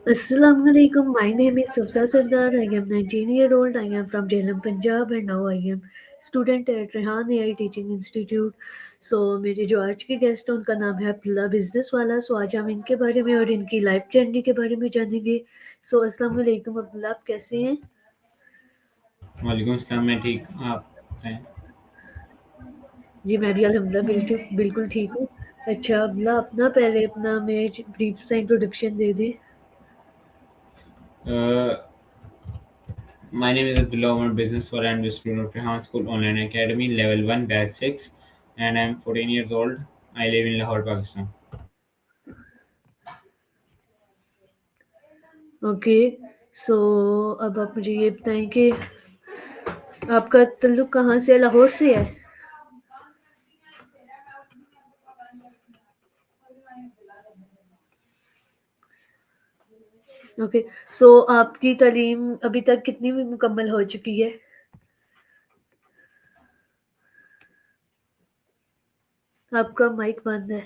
Assalamu alaikum. My name is Sufza Sardar. I am 19-year-old. I am from Jhelum, Punjab, and now I am student at Rehan AI Teaching Institute. So मेरे जो आज के guest हैं उनका नाम है Abdullah business वाला. सो आज हम इनके बारे में और इनकी लाइफ जर्नी के बारे में जानेंगे. सो अस्सलाम वालेकुम अब्दुल्ला, आप कैसे हैं? वालेकुम अस्सलाम। मैं ठीक, आप बताएं। जी मैं भी अल्हम्दुलिल्लाह बिल्कुल बिल्कुल ठीक हूँ. अच्छा अब्दुल्ला, अपना पहले अपना मैं ब्रीफ सा इंट्रोडक्शन दे दें. My name is Abdullah Omar, business for and the student of Rehan School Online Academy, level 1, batch 6, and I'm 14 years old. I live in Lahore, Pakistan. Okay. So अब आप मुझे ये बताएं कि आपका ताल्लुक कहाँ से है? लाहौर से है? ओके. सो आपकी तालीम अभी तक कितनी मुकम्मल हो चुकी है? आपका माइक बंद है.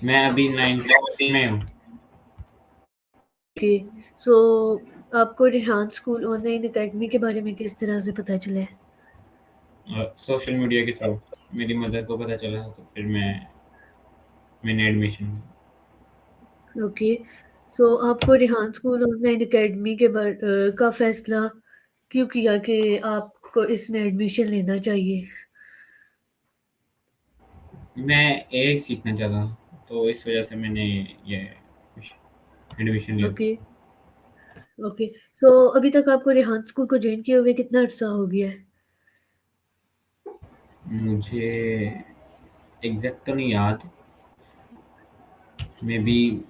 मैं अभी 9th में हूँ। ओके. सो आपको रेहान स्कूल ऑनलाइन एकेडमी के बारे में किस तरह से पता चला है? सोशल मीडिया के थ्रू मेरी मदर को पता चला, तो फिर मैंने एडमिशन लिया। ओके. सो आपको रेहान स्कूल ऑनलाइन एकेडमी का फैसला क्यों किया कि आपको इसमें एडमिशन लेना चाहिए? मैं एक सीखना चाहता था, तो इस वजह से मैंने ये एडमिशन लिया। ओके. ओके. सो अभी तक आपको रेहान स्कूल को ज्वाइन किए हुए कितना अर्सा हो गया है? मुझे एग्जैक्ट तो नहीं याद, मे बी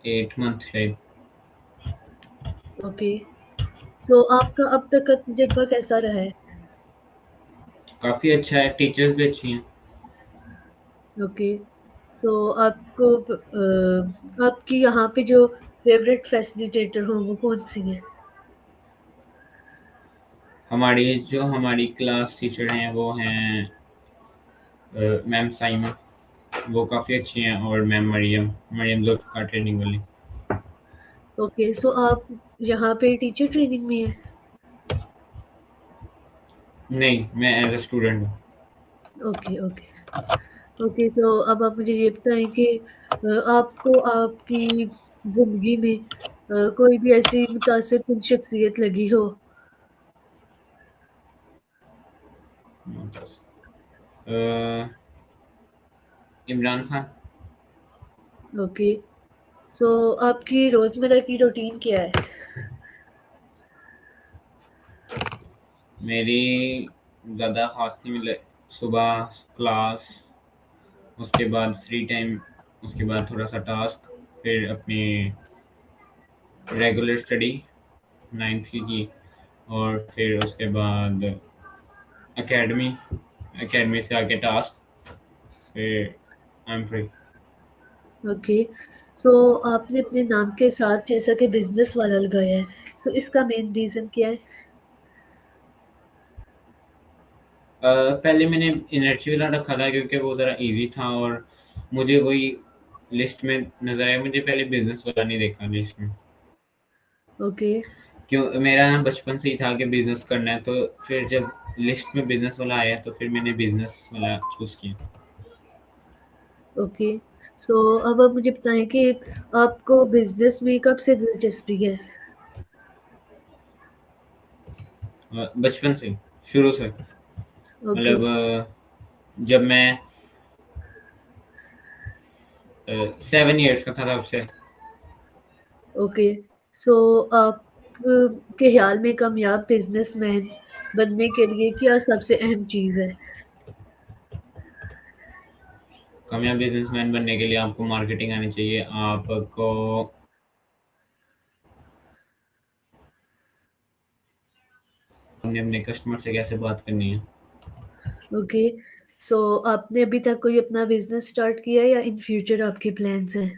8 मंथ शायद। ओके. सो आपका अब तक का तजुर्बा कैसा रहा है? काफ़ी अच्छा है, टीचर्स भी अच्छी हैं। ओके. सो आपकी यहाँ पे जो फेवरेट फैसिलिटेटर हो वो कौन सी है? हमारी क्लास टीचर हैं वो हैं मैम साइमा, वो काफ़ी अच्छी हैं, और मैम मरियम मरियम जुल्फ़िकार ट्रेनिंग वाली। ओके. सो आप यहाँ पे टीचर ट्रेनिंग में है? नहीं, मैं एज अ स्टूडेंट हूँ। ओके. ओके. ओके. सो अब आप मुझे ये बताएं कि आपको आपकी ज़िंदगी में कोई भी ऐसी मुतासिर कुन शख्सियत लगी हो? मुमताज़। अ, इमरान खान। ओके. सो आपकी रोज़मर्रा की रूटीन क्या है? मेरी ज़्यादा ख़ास नहीं, मतलब सुबह क्लास, उसके बाद फ्री टाइम, उसके बाद थोड़ा-सा टास्क, फिर अपनी रेगुलर स्टडी 9th की, और फिर उसके बाद एकेडमी, एकेडमी से आके टास्क, फिर आई एम फ्री। ओके. सो आपने अपने नाम के साथ जैसा कि बिज़नेस वाला लगाया है, सो इसका मेन रीज़न क्या है? पहले मैंने एनर्जी वाला रखा था क्योंकि वो ज़रा ईज़ी था, और मुझे वही लिस्ट में नज़र आया। मुझे पहले बिज़नेस वाला नहीं देखा लिस्ट में। ओके. क्यों, मेरा ना बचपन से ही था कि बिज़नेस करना है, तो फिर जब लिस्ट में बिज़नेस वाला आया तो फिर मैंने बिज़नेस वाला चूज़ किया। ओके. सो अब आप मुझे बताएँ कि आपको बिज़नेस में कब से दिलचस्पी है? बचपन से, शुरू से, ओके. मतलब जब मैं 7 इयर्स का था तब से। ओके. सो आप के ख़्याल में कामयाब बिज़नेसमैन बनने के लिए क्या सबसे अहम चीज़ है? कामयाब बिज़नेसमैन बनने के लिए आपको मार्केटिंग आनी चाहिए, आपको अपने कस्टमर से कैसे बात करनी है। ओके. सो आपने अभी तक कोई अपना बिज़नेस स्टार्ट किया है या इन फ्यूचर आपके प्लान्स हैं?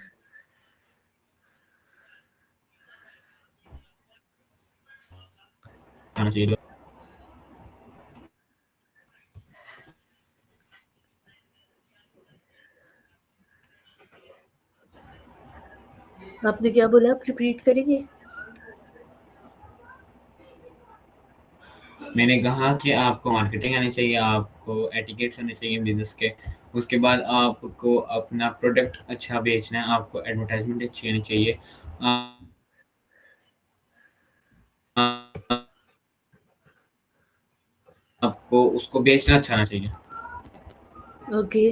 आना चाहिए। आपने क्या बोला? आप रिपीट करेंगे? मैंने कहा कि आपको मार्केटिंग आनी चाहिए, आपको एटिकेट्स आने चाहिए बिज़नेस के। उसके बाद आपको अपना प्रोडक्ट अच्छा बेचना है, आपको एडवर्टाइज़मेंट अच्छी आनी चाहिए। आपको उसको बेचना अच्छा आना चाहिए। ओके।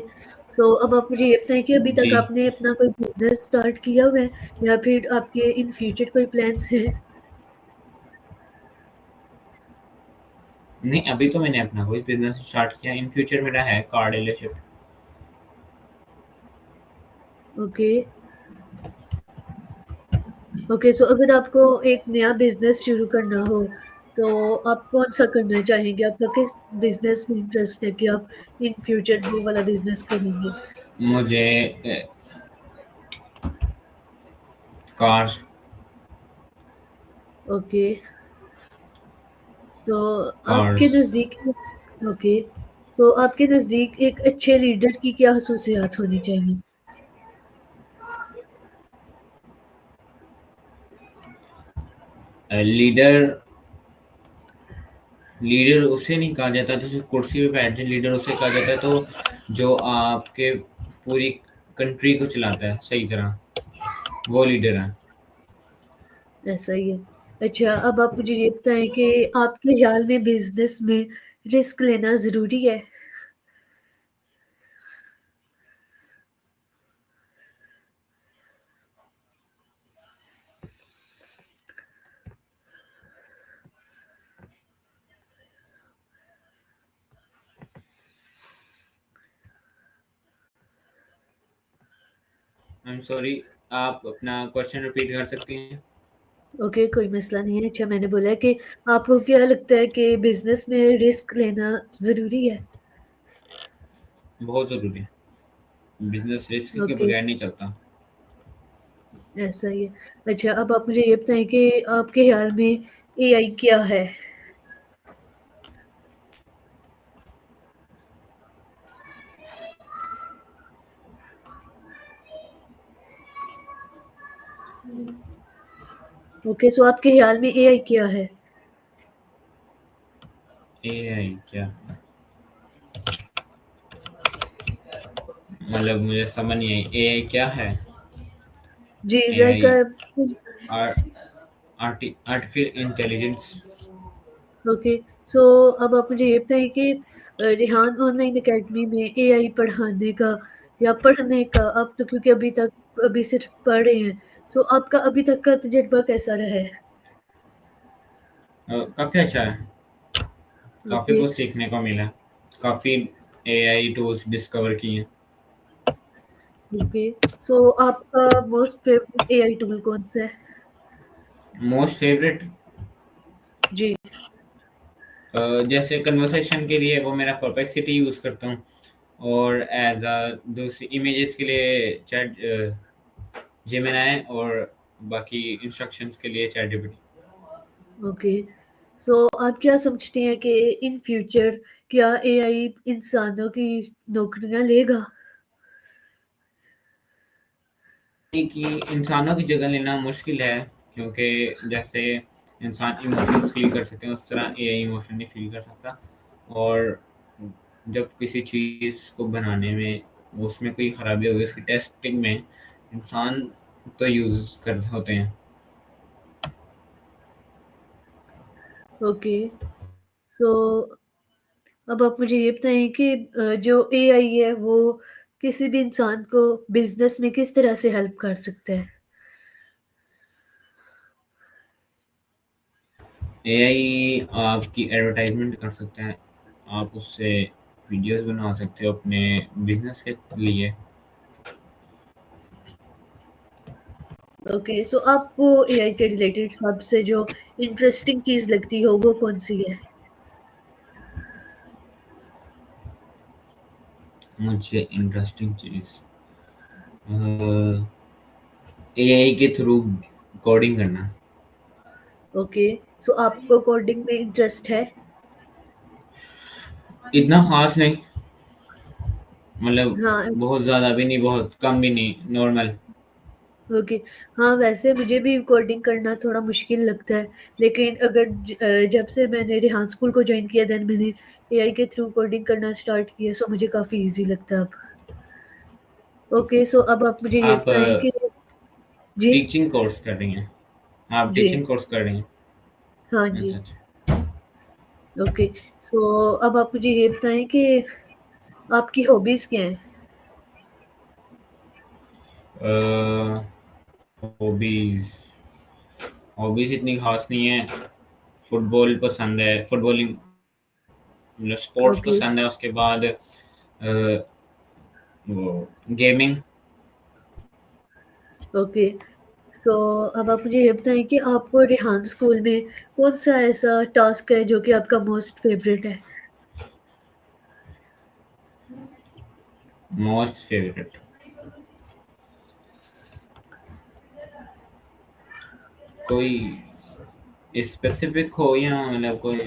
सो अब आप मुझे ये बताएँ कि अभी तक जी। आपने अपना कोई बिज़नेस स्टार्ट किया हुआ है या फिर आपके इन फ्यूचर कोई प्लान्स हैं? नहीं, अभी तो मैंने अपना कोई बिज़नेस स्टार्ट किया, इन फ्यूचर मेरा है कार डीलरशिप। ओके। ओके, सो अगर आपको एक नया बिज़नेस शुरू करना हो, तो आप कौन-सा करना चाहेंगे? आपका किस बिज़नेस में इंटरेस्ट है कि आप इन फ्यूचर वो वाला बिज़नेस करेंगे? मुझे कार ओके, तो आपके कार्स नज़दीक ओके, सो आपके नज़दीक एक अच्छे लीडर की क्या ख़ुसूसियात होनी चाहिए? लीडर लीडर उसे नहीं कहा जाता जो सिर्फ़ कुर्सी पे बैठ जाए, लीडर उसे कहा जाता है तो जो आपके पूरी कंट्री को चलाता है सही तरह, वो लीडर है। ऐसा ही है। अच्छा, अब आप मुझे ये बताएँ कि आपके ख़्याल में बिज़नेस में रिस्क लेना ज़रूरी है? आई एम सॉरी, आप अपना क्वेश्चन रिपीट कर सकती हैं? ओके, कोई मसला नहीं है। अच्छा, मैंने बोला कि आपको क्या लगता है कि बिज़नेस में रिस्क लेना ज़रूरी है? बहुत ज़रूरी है। बिज़नेस रिस्क के ओके, बगैर नहीं चलता। ऐसा ही है। अच्छा, अब आप मुझे ये बताएँ कि आपके ख़्याल में एआई क्या है? ओके, सो आपके ख़्याल में एआई क्या है? एआई क्या है? मतलब मुझे समझ नहीं आई, एआई क्या है? जी, like AI are artificial intelligence. Okay, so अब आप मुझे ये बताइए कि रेहान ऑनलाइन अकेडमी में एआई पढ़ाने का या पढ़ने का आप तो क्योंकि अभी सिर्फ़ पढ़ रहे हैं, सो आपका अभी तक का तजुर्बा कैसा रहा है? काफ़ी अच्छा है, काफ़ी ओके, कुछ सीखने को मिला। काफ़ी एआई टूल्स डिस्कवर किए हैं। ओके, सो आपका मोस्ट फ़ेवरेट एआई टूल कौन-सा है? मोस्ट फेवरेट जी, जैसे कन्वर्सेशन के लिए वो मेरा परप्लेक्सिटी यूज़ करता हूँ, और एज़ दूसरी इमेजेस के लिए चैट जेमिनी, और बाकी इंस्ट्रक्शंस के लिए चैट जीपीटी। ओके, सो आप क्या समझते हैं कि इन फ्यूचर क्या एआई इंसानों की नौकरियाँ लेगा? कि इंसानों की जगह लेना मुश्किल है, क्योंकि जैसे इंसान इमोशंस फील कर सकते हैं उस तरह एआई इमोशन नहीं फील कर सकता। और जब किसी चीज़ को बनाने में उसमें कोई खराबी होगी, उसकी टेस्टिंग में इंसान तो यूज़ कर होते हैं। ओके, सो अब आप मुझे ये बताएँ कि जो एआई है वो किसी भी इंसान को बिज़नेस में किस तरह से हेल्प कर सकता है? एआई आपकी एडवर्टाइजमेंट कर सकते हैं, आप उससे वीडियोस बना सकते हो अपने बिजनेस के लिए। ओके, सो आपको एआई के रिलेटेड सबसे जो इंटरेस्टिंग चीज़ लगती हो वो कौन-सी है? मुझे इंटरेस्टिंग चीज़ एआई के थ्रू कोडिंग करना। ओके, सो आपको कोडिंग में इंटरेस्ट है? इतना खास नहीं, मतलब हाँ, बहुत ज़्यादा भी नहीं, बहुत कम भी नहीं, नॉर्मल। ओके। हाँ, वैसे मुझे भी कोडिंग करना थोड़ा मुश्किल लगता है, लेकिन जब से मैंने रेहान स्कूल को जॉइन किया देन मैंने एआई के थ्रू कोडिंग करना स्टार्ट किया, सो मुझे काफ़ी ईज़ी लगता है अब। ओके, सो अब आप मुझे ये आप बताएँ कि जी, टीचिंग कोर्स कर रही हैं? आप जी। टीचिंग कोर्स कर रही हैं? हाँ अच्छा, जी। अच्छा। ओके, सो अब आप मुझे ये बताएँ कि आपकी हॉबीज़ क्या हैं? अ, हॉबीज़ हॉबीज़ इतनी ख़ास नहीं है। फुटबॉल पसंद है, फुटबॉलिंग मतलब स्पोर्ट्स ओके, पसंद है, उसके बाद वो गेमिंग। ओके। सो अब आप मुझे ये बताएँ कि आपको रेहान स्कूल में कौन-सा ऐसा टास्क है जो कि आपका मोस्ट फ़ेवरेट है? मोस्ट फेवरेट कोई स्पेसिफिक हो या मतलब कोई,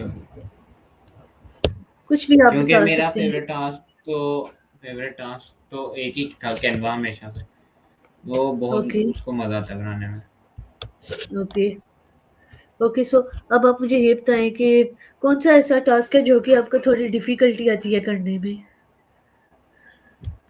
कुछ भी आप क्योंकि बता मेरा सकते हैं। फेवरेट टास्क तो एक ही था, कैनवा हमेशा से। वो बहुत ओके, उसको मज़ा आता है बनाने में। ओके। ओके, सो अब आप मुझे ये बताएँ कि कौन-सा ऐसा टास्क है जो कि आपको थोड़ी डिफ़िकल्टी आती है करने में?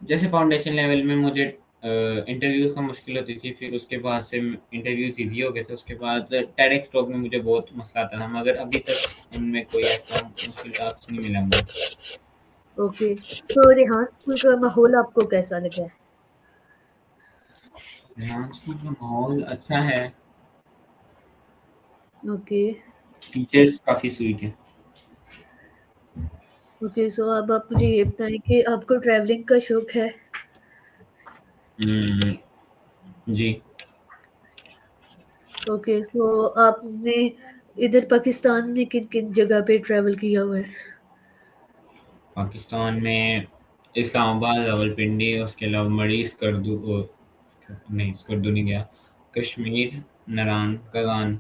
जैसे फाउंडेशन लेवल में मुझे इंटरव्यूज़ का मुश्किल होती थी, फिर उसके बाद से इंटरव्यूज़ ईज़ी हो गए थे, उसके बाद टेडेक्स टॉक में मुझे बहुत मसला आता था, मगर अभी तक उनमें कोई ऐसा मुश्किल टास्क नहीं मिला मुझे। ओके, सो रेहान स्कूल का माहौल आपको कैसा लगा है? यहाँ स्कूल का माहौल अच्छा है, ओके, टीचर्स काफ़ी स्वीट हैं। ओके, सो अब आप मुझे ये बताएँ कि आपको ट्रैवलिंग का शौक है? हुँ, जी। ओके, सो आपने इधर पाकिस्तान में किन-किन जगह पे ट्रैवल किया हुआ है? पाकिस्तान में इस्लामाबाद, रावलपिंडी, उसके अलावा मरी, स्कर्दू नहीं स्कर्दू नहीं गया, कश्मीर, नारान, कगान।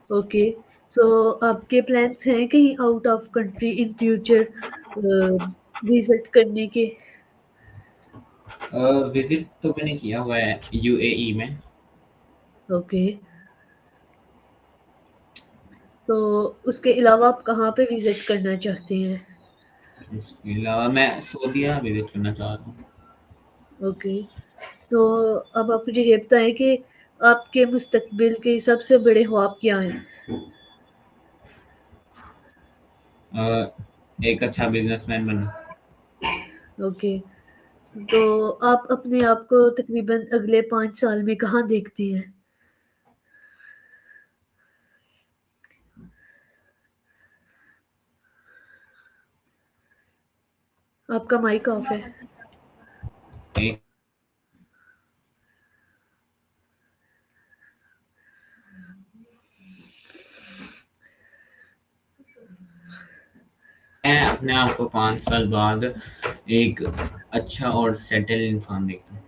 ओके, सो आपके प्लान्स हैं कहीं out of country in future visit करने के? विज़िट तो मैंने किया हुआ है यूएई में। ओके, सो उसके अलावा आप कहाँ पे विज़िट करना चाहते हैं? इसके अलावा मैं सऊदीया विज़िट करना चाह रहा हूँ। ओके, तो अब आप मुझे ये बताएँ कि आपके मुस्तकबिल के सबसे बड़े ख्वाब क्या हैं? अ, एक अच्छा बिज़नेसमैन बनना। ओके, तो आप अपने आप को तकरीबन अगले 5 साल में कहाँ देखती हैं? आपका माइक ऑफ है। एक मैं अपने आप को 5 साल बाद एक अच्छा और सेटल इंसान देखता हूँ।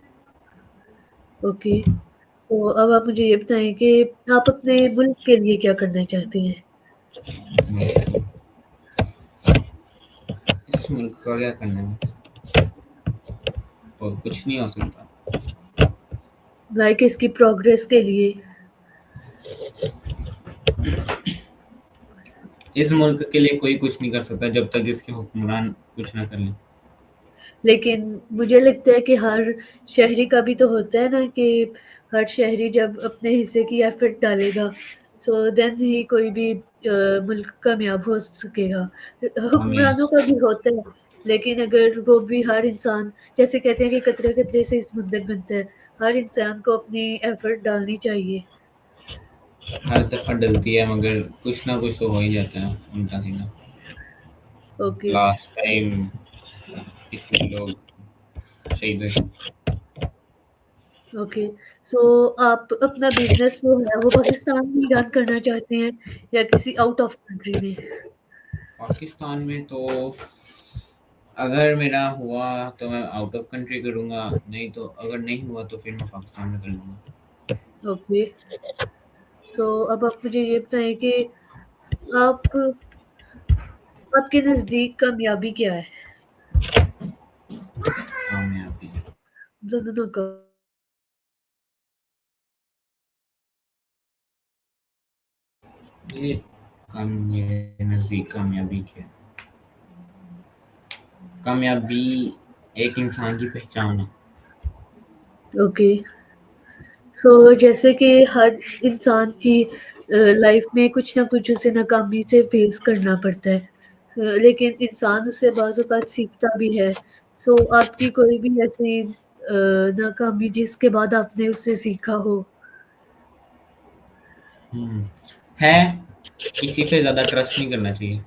ओके, तो अब आप मुझे ये बताएँ कि आप अपने मुल्क के लिए क्या करना चाहती हैं? इस मुल्क का क्या करना है? और कुछ नहीं हो सकता। लाइक इसकी प्रोग्रेस के लिए? इस मुल्क के लिए कोई कुछ नहीं कर सकता जब तक इसके हुक्मरान कुछ ना कर लें। लेकिन मुझे लगता है कि हर शहरी का भी तो होता है ना कि हर शहरी जब अपने हिस्से की एफर्ट डालेगा, सो देन ही कोई भी मुल्क कामयाब हो सकेगा। हमें हुक्मरानों का भी होता है, लेकिन अगर वो भी हर इंसान जैसे कहते हैं कि कतरे-कतरे से समुंदर बनता है, हर इंसान को अपनी एफर्ट डालनी चाहिए। हर दफ़ा डलती है, मगर कुछ ना कुछ तो हो ही जाता है उल्टा-सीधा। ओके, लास्ट टाइम कितने लोग शहीद हुए। ओके। सो आप अपना बिज़नेस जो है वो पाकिस्तान में ही रन करना चाहते हैं या किसी आउट ऑफ कंट्री में? पाकिस्तान में तो अगर मेरा हुआ तो मैं आउट ऑफ कंट्री करूँगा, नहीं तो अगर नहीं हुआ तो फिर मैं पाकिस्तान में कर लूँगा। ओके, तो अब आप मुझे ये बताएँ कि आप आपके नज़दीक कामयाबी क्या है? दोनों का ये ये नज़दीक कामयाबी क्या है? कामयाबी एक इंसान की पहचान है। ओके। सो जैसे कि हर इंसान की लाइफ में कुछ ना कुछ उसे नाकामी से फेस करना पड़ता है, लेकिन इंसान उससे बाज़ औक़ात सीखता भी है। सो आपकी कोई भी ऐसी नाकामी जिसके बाद आपने उससे सीखा हो? हुँ, है, किसी पे ज़्यादा ट्रस्ट नहीं करना चाहिए।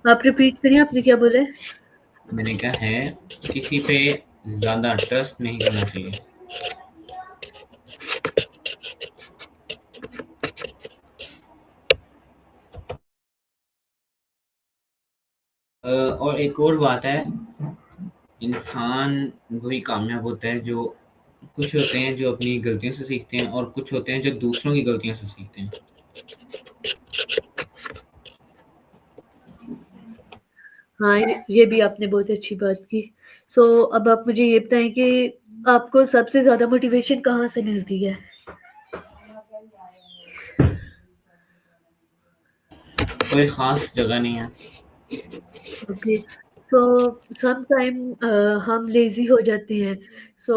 आप रिपीट करिए, आपने क्या बोला है? मैंने कहा है, किसी पे ज़्यादा ट्रस्ट नहीं करना चाहिए। और एक और बात है, इंसान वही कामयाब होता है जो कुछ होते हैं जो अपनी गलतियों से सीखते हैं और कुछ होते हैं जो दूसरों की गलतियों से सीखते हैं। हाँ, ये भी आपने बहुत अच्छी बात की। सो अब आप मुझे ये बताएँ कि आपको सबसे ज़्यादा मोटिवेशन कहाँ से मिलती है? कोई ख़ास जगह नहीं है। ओके। सो सम टाइम हम लेज़ी हो जाते हैं। सो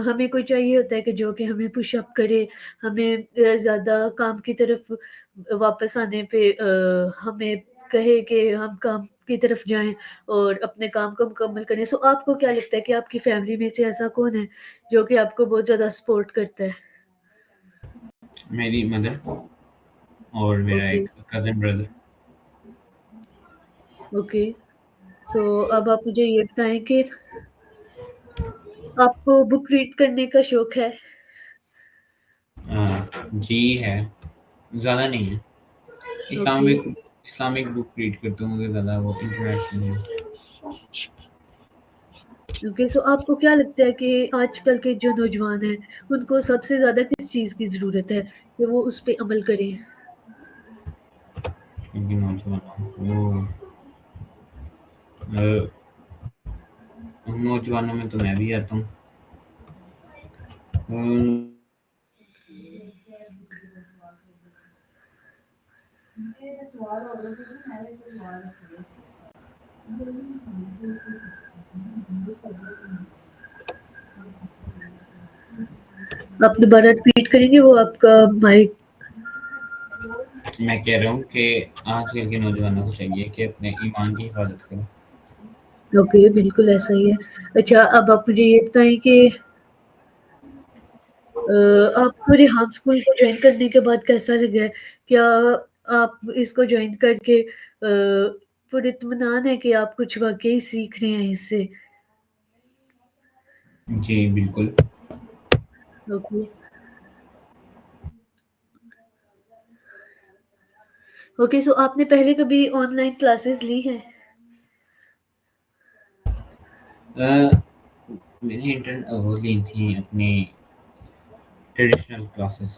हमें कोई चाहिए होता है कि जो कि हमें पुशअप करे, हमें ज़्यादा काम की तरफ वापस आने पे हमें कहे कि हम काम की तरफ जाएँ और अपने काम को मुकम्मल करें। सो आपको क्या लगता है कि आपकी फैमिली में से ऐसा कौन है, जो कि आपको बहुत ज़्यादा सपोर्ट करता है? मेरी मदर और मेरा ओके, एक कज़िन ब्रदर। ओके। तो अब आप मुझे ये बताएँ कि आपको बुक रीड करने का शौक है? जी है, ज़्यादा नहीं है। ओके। इस्लामिक बुक रीड करता हूँ, मुझे ज़्यादा वो इंटरनेशनल नहीं। ओके, सो आपको क्या लगता है कि आजकल के जो नौजवान हैं, उनको सबसे ज़्यादा किस चीज़ की ज़रूरत है कि वो उस पे अमल करें? क्योंकि नौजवान वो अ, उन नौजवानों में तो मैं भी आता हूँ। उम, आप दोबारा रिपीट करेंगे वो आपका माइक। मैं कह रहा हूँ कि आजकल के नौजवानों को चाहिए कि अपने ईमान की हिफाज़त करें। ओके, बिल्कुल ऐसा ही है। अच्छा, अब आप मुझे ये बताएँ कि आपको रेहान स्कूल को जॉइन करने के बाद कैसा लगा है? क्या आप इसको जॉइन करके पुरइत्मीनान है कि आप कुछ वाक़ई सीख रहे हैं इससे? जी, बिल्कुल। ओके। ओके, सो आपने पहले कभी ऑनलाइन क्लासेस ली हैं? अ, मैंने वो ली थी अपनी ट्रेडिशनल क्लासेस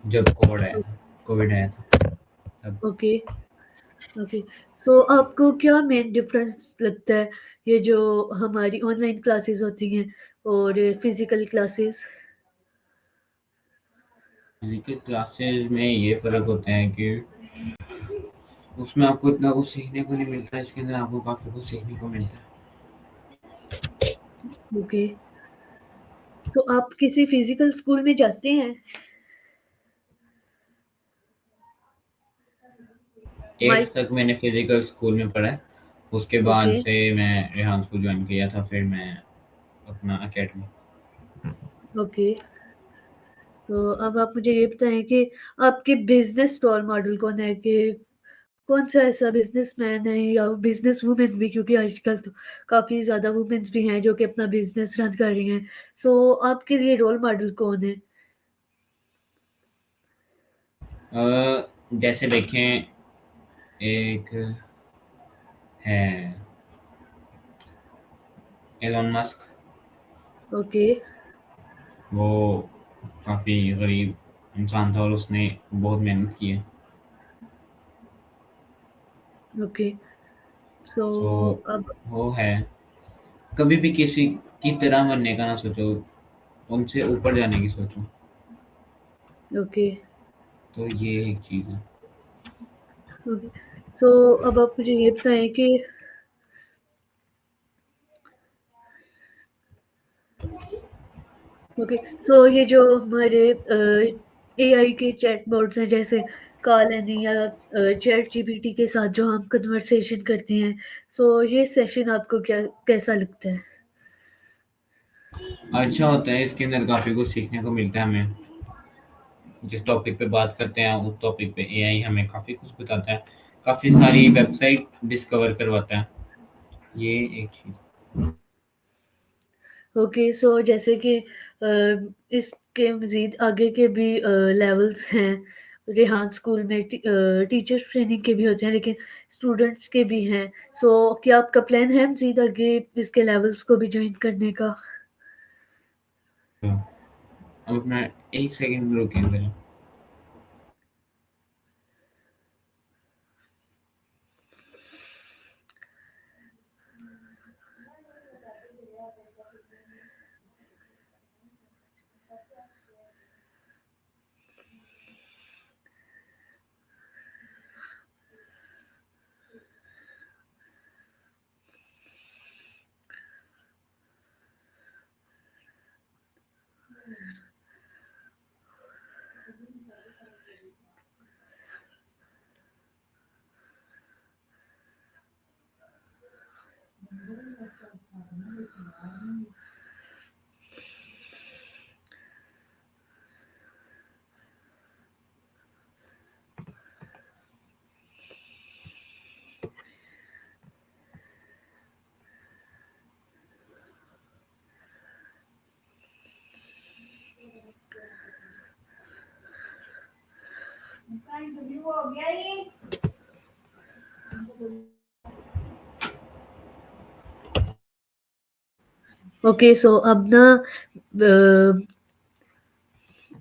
जब कोविड आया था तब। Okay, okay. सो आपको क्या मेन डिफरेंस लगता है, ये जो हमारी ऑनलाइन क्लासेस होती हैं और फिज़िकल क्लासेस? फिज़िकल क्लासेस में ये फ़र्क होता है कि उसमें आपको इतना कुछ सीखने को नहीं मिलता, इसके अंदर आपको काफ़ी कुछ सीखने को मिलता है। ओके। तो आप किसी फिज़िकल स्कूल में जाते हैं? 8th mic. तक मैंने फिज़िकल स्कूल में पढ़ा है, उसके बाद ओके, से मैं रेहान स्कूल जॉइन किया था, फिर मैं अपना अकेडमी। ओके। तो अब आप मुझे ये बताएँ कि आपके बिज़नेस रोल मॉडल कौन है, कि कौन-सा ऐसा बिज़नेसमैन है या बिज़नेस वूमेन भी, क्योंकि आजकल तो काफ़ी ज़्यादा वुमेन्स भी हैं जो कि अपना बिज़नेस रन कर रही हैं। सो आपके लिए रोल मॉडल कौन है? जैसे देखें, एक है एलन मस्क। ओके, वो काफ़ी गरीब इंसान था और उसने बहुत मेहनत की है। ओके। सो सो अब वो है, कभी भी किसी की तरह बनने का ना सोचो, उनसे ऊपर जाने की सोचो। ओके, तो ये एक चीज़ है। ओके। सो अब आप मुझे ये बताएँ कि ओके, सो ये जो हमारे एआई के चैटबॉट्स हैं जैसे कॉल-एनी या चैट जीपीटी के साथ जो हम कन्वर्सेशन करते हैं, सो ये सेशन आपको क्या कैसा लगता है? अच्छा होता है, इसके अंदर काफ़ी कुछ सीखने को मिलता है हमें। जिस टॉपिक पे बात करते हैं उस टॉपिक पे एआई हमें काफ़ी कुछ बताता है, काफ़ी सारी वेबसाइट डिस्कवर करवाता है। ये एक चीज़। ओके, सो जैसे कि इसके मज़ीद आगे के भी लेवल्स हैं। रेहान स्कूल में टीचर ट्रेनिंग के भी होते हैं, लेकिन स्टूडेंट्स के भी हैं। सो क्या आपका प्लान है मज़ीद आगे इसके लेवल्स को भी जॉइन करने का? अब अपना 1 सेकंड रुकिए ज़रा। ओके, सो अब ना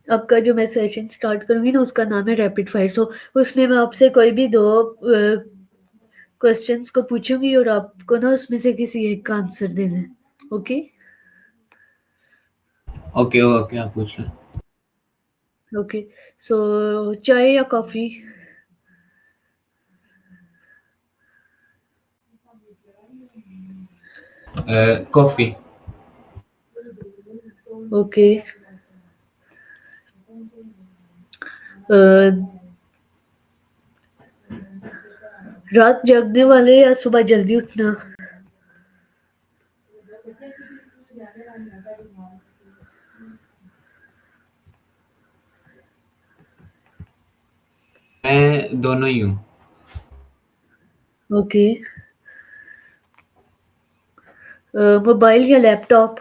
आपका जो मैं सेशन स्टार्ट करूँगी ना उसका नाम है रैपिड फायर। सो उसमें मैं आपसे कोई भी 2 क्वेश्चंस को पूछूँगी और आपको ना उसमें से किसी एक का आंसर देना है। ओके? ओके, ओके, आप पूछ लें। ओके, सो चाय या कॉफ़ी? कॉफ़ी। ओके। अ, रात जागने वाले या सुबह जल्दी उठना? मैं दोनों ही हूँ। ओके। मोबाइल या लैपटॉप?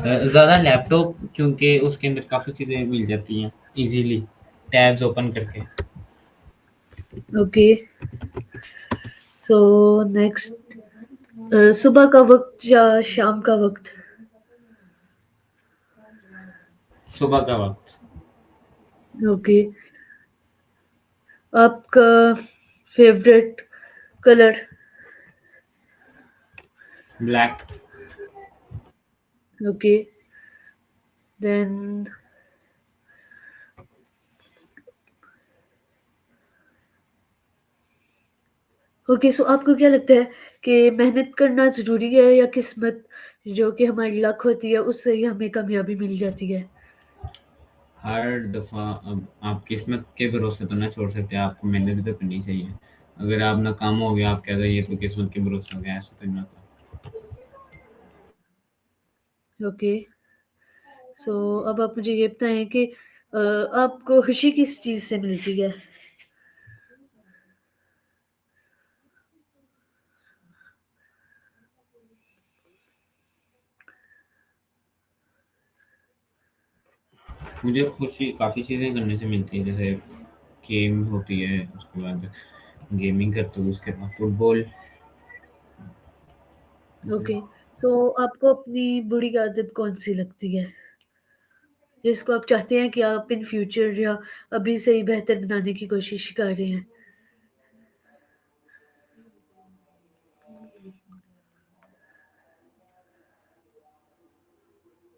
ज़्यादा लैपटॉप, क्योंकि उसके अंदर काफ़ी चीज़ें मिल जाती हैं इज़ीली, टैब्स ओपन करके। ओके, सो नेक्स्ट सुबह का वक़्त या शाम का वक़्त? सुबह का वक़्त। ओके, आपका favourite colour? Black. Okay, then okay, so आपको क्या लगता है कि मेहनत करना ज़रूरी है या किस्मत जो कि हमारी लक होती है उससे ही हमें कामयाबी मिल जाती है? हर दफ़ा अब आप किस्मत के भरोसे तो ना छोड़ सकते, आपको मेहनत भी तो करनी चाहिए। अगर आप नाकाम हो गए, आप कह दो ये तो किस्मत के भरोसे हो गया, ऐसा तो नहीं होता। ओके, सो अब आप मुझे ये बताएँ कि आपको खुशी किस चीज़ से मिलती है? मुझे खुशी काफ़ी चीज़ें करने से मिलती है, जैसे गेम होती है, उसके बाद गेमिंग करते हो, उसके बाद फुटबॉल। ऐसे। ओके, सो आपको अपनी बुरी आदत कौन-सी लगती है? जिसको आप चाहते हैं कि आप इन फ्यूचर या अभी से ही बेहतर बनाने की कोशिश कर रहे हैं?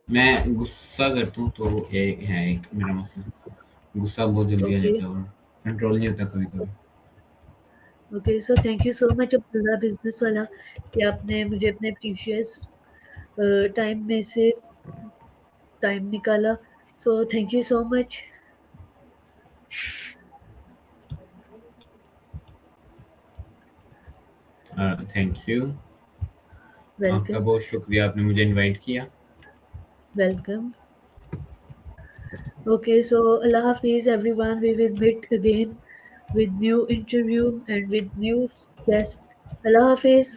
मैं गुस्सा करता हूँ तो ये है एक मेरा मसला। गुस्सा बहुत जल्दी आ ओके, जाता है और कंट्रोल नहीं होता कभी-कभी। Okay. So thank you so much Abdullah business वाला कि आपने मुझे अपने प्रीशियस टाइम में से टाइम निकाला। So thank you so much. Thank you. आपका वेलकम, बहुत शुक्रिया आपने मुझे इनवाइट किया। Welcome. Okay, so Allah Hafiz everyone. We will meet again with new interview and with new guest. Allah Hafiz.